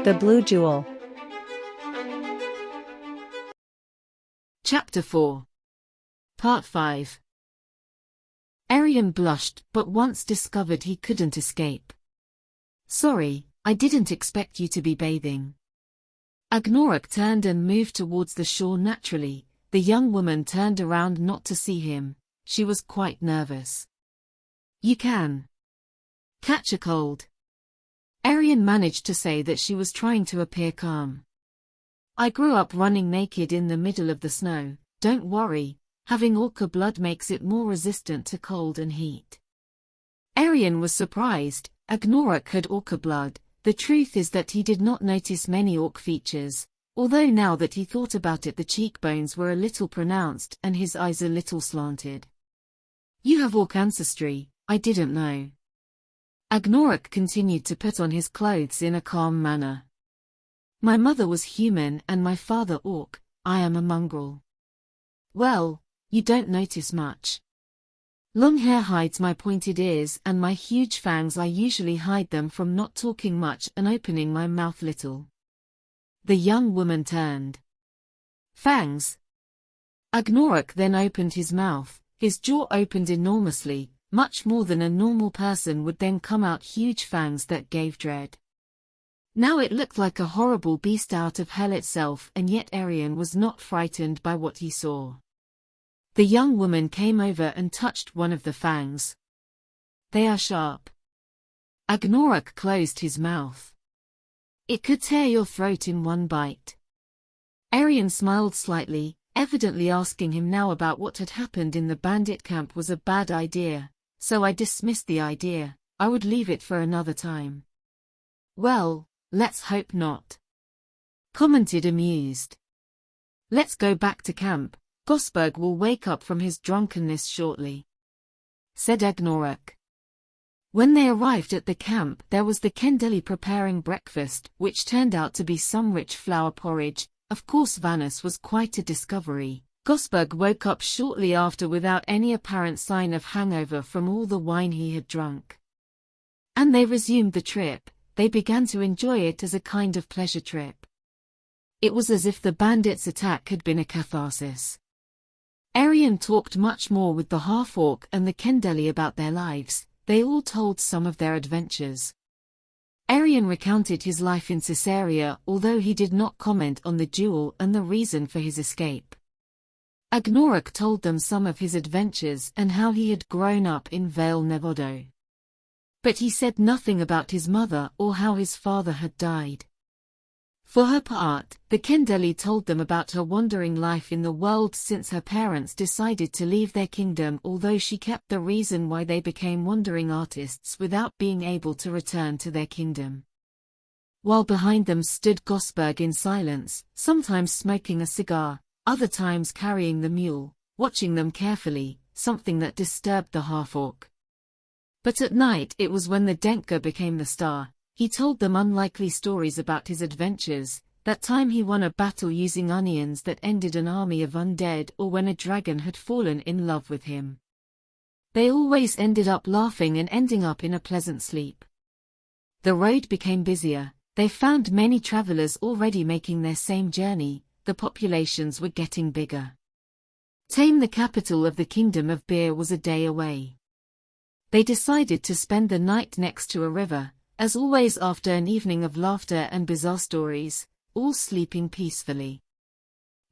The Blue Jewel. Chapter 4. Part 5. Arian blushed, but once discovered he couldn't escape. "Sorry, I didn't expect you to be bathing." Agnuruk turned and moved towards the shore naturally. The young woman turned around not to see him. She was quite nervous. "You can catch a cold." Arian managed to say that she was trying to appear calm. "I grew up running naked in the middle of the snow. Don't worry, having orca blood makes it more resistant to cold and heat." Arian was surprised. Agnuruk had orca blood. The truth is that he did not notice many orc features, although now that he thought about it the cheekbones were a little pronounced and his eyes a little slanted. "You have orc ancestry, I didn't know." Agnuruk continued to put on his clothes in a calm manner. "My mother was human and my father orc. I am a mongrel." "Well, you don't notice much. Long hair hides my pointed ears and my huge fangs. I usually hide them from not talking much and opening my mouth little." The young woman turned. "Fangs?" Agnuruk then opened his mouth. His jaw opened enormously, much more than a normal person would, then come out huge fangs that gave dread. Now it looked like a horrible beast out of hell itself, and yet Arian was not frightened by what he saw. The young woman came over and touched one of the fangs. "They are sharp." Agnuruk closed his mouth. "It could tear your throat in one bite." Arian smiled slightly, evidently asking him now about what had happened in the bandit camp was a bad idea, so I dismissed the idea. I would leave it for another time. "Well, let's hope not," commented amused. "Let's go back to camp. Gosberg will wake up from his drunkenness shortly," said Agnuruk. When they arrived at the camp, there was the Kendeli preparing breakfast, which turned out to be some rich flour porridge. Of course, Vanus was quite a discovery. Gosberg woke up shortly after without any apparent sign of hangover from all the wine he had drunk. And they resumed the trip. They began to enjoy it as a kind of pleasure trip. It was as if the bandits' attack had been a catharsis. Arian talked much more with the half-orc and the Kendeli about their lives. They all told some of their adventures. Arian recounted his life in Caesarea, although he did not comment on the duel and the reason for his escape. Agnuruk told them some of his adventures and how he had grown up in Vale Nevodo. But he said nothing about his mother or how his father had died. For her part, the Kendeli told them about her wandering life in the world since her parents decided to leave their kingdom, although she kept the reason why they became wandering artists without being able to return to their kingdom. While behind them stood Gosberg in silence, sometimes smoking a cigar, other times carrying the mule, watching them carefully, something that disturbed the half-orc. But at night it was when the Denka became the star. He told them unlikely stories about his adventures, that time he won a battle using onions that ended an army of undead, or when a dragon had fallen in love with him. They always ended up laughing and ending up in a pleasant sleep. The road became busier. They found many travelers already making their same journey. The populations were getting bigger. Tame, the capital of the Kingdom of Beer, was a day away. They decided to spend the night next to a river, as always after an evening of laughter and bizarre stories, all sleeping peacefully.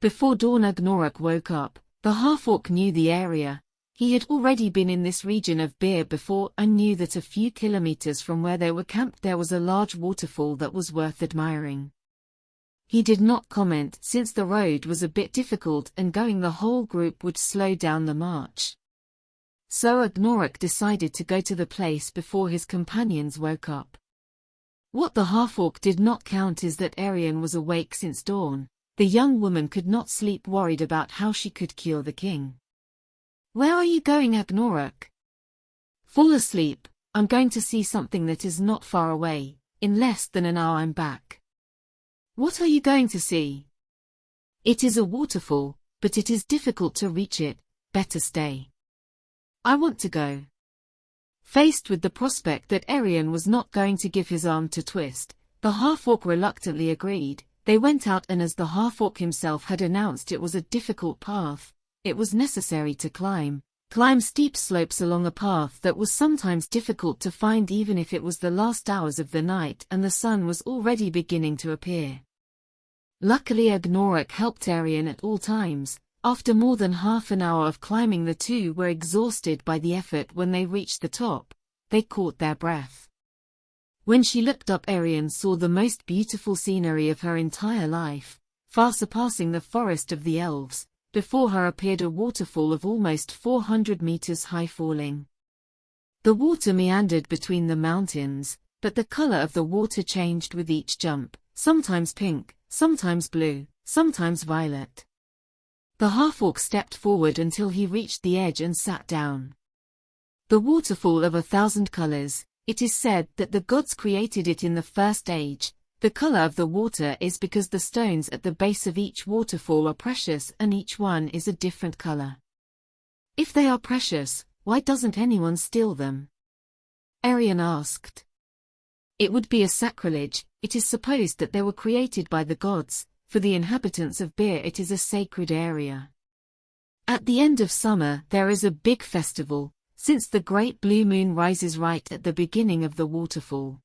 Before dawn Agnuruk woke up. The half-orc knew the area. He had already been in this region of Beer before and knew that a few kilometers from where they were camped there was a large waterfall that was worth admiring. He did not comment since the road was a bit difficult and going the whole group would slow down the march. So Agnuruk decided to go to the place before his companions woke up. What the half-orc did not count is that Arian was awake since dawn. The young woman could not sleep, worried about how she could cure the king. "Where are you going, Agnuruk?" "Fall asleep. I'm going to see something that is not far away. In less than an hour I'm back." "What are you going to see?" "It is a waterfall, but it is difficult to reach it. Better stay." "I want to go." Faced with the prospect that Arian was not going to give his arm to twist, The half-orc reluctantly agreed. They went out, and as the half-orc himself had announced, it was a difficult path. It was necessary to climb steep slopes along a path that was sometimes difficult to find even if it was the last hours of the night and the sun was already beginning to appear. Luckily Agnuruk helped Arian at all times. After more than half an hour of climbing, the two were exhausted by the effort. When they reached the top, they caught their breath. When she looked up, Arian saw the most beautiful scenery of her entire life, far surpassing the forest of the elves. Before her appeared a waterfall of almost 400 meters high falling. The water meandered between the mountains, but the color of the water changed with each jump, sometimes pink, sometimes blue, sometimes violet. The half-orc stepped forward until he reached the edge and sat down. The waterfall of 1,000 colors. It is said that the gods created it in the first age. The color of the water is because the stones at the base of each waterfall are precious and each one is a different color. If they are precious, why doesn't anyone steal them? Arian asked. It would be a sacrilege. It is supposed that they were created by the gods. For the inhabitants of Bir, it is a sacred area. At the end of summer there is a big festival, since the great blue moon rises right at the beginning of the waterfall.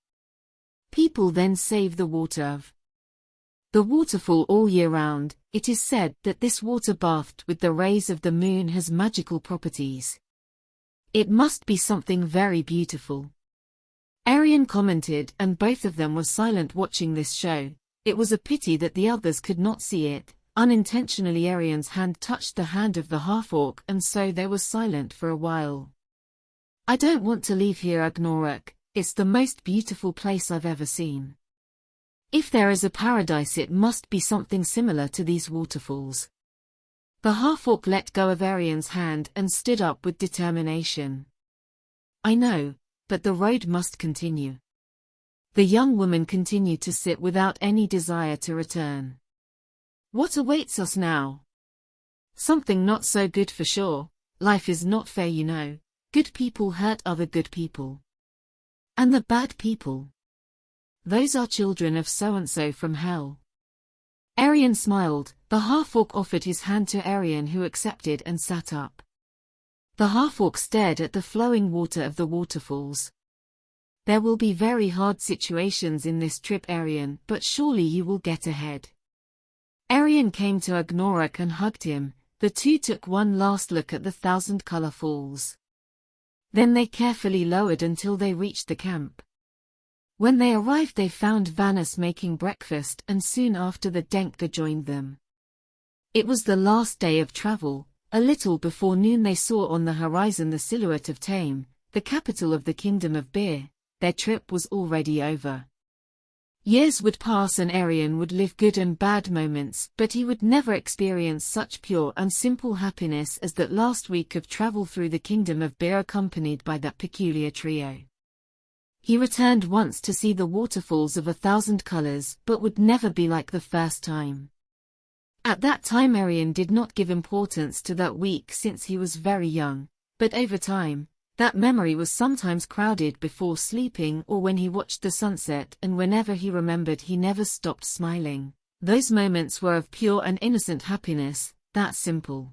People then save the water of the waterfall all year round. It is said that this water bathed with the rays of the moon has magical properties. It must be something very beautiful. Arian commented, and both of them were silent watching this show. It was a pity that the others could not see it. Unintentionally Arian's hand touched the hand of the half-orc, and so they were silent for a while. I don't want to leave here, Agnuruk. It's the most beautiful place I've ever seen. If there is a paradise, it must be something similar to these waterfalls. The half-orc let go of Arian's hand and stood up with determination. I know, but the road must continue. The young woman continued to sit without any desire to return. What awaits us now? Something not so good for sure. Life is not fair, you know. Good people hurt other good people. And the bad people? Those are children of so-and-so from hell. Arian smiled. The half-orc offered his hand to Arian, who accepted and sat up. The half-orc stared at the flowing water of the waterfalls. There will be very hard situations in this trip, Arian, but surely you will get ahead. Arian came to Agnuruk and hugged him. The two took one last look at the 1,000-color falls. Then they carefully lowered until they reached the camp. When they arrived, they found Vanus making breakfast, and soon after the Denkka joined them. It was the last day of travel. A little before noon they saw on the horizon the silhouette of Tame, the capital of the kingdom of Bir. Their trip was already over. Years would pass and Arian would live good and bad moments, but he would never experience such pure and simple happiness as that last week of travel through the kingdom of Bir accompanied by that peculiar trio. He returned once to see the waterfalls of 1,000 colors, but would never be like the first time. At that time Arian did not give importance to that week since he was very young, but over time, that memory was sometimes crowded before sleeping or when he watched the sunset, and whenever he remembered he never stopped smiling. Those moments were of pure and innocent happiness, that simple.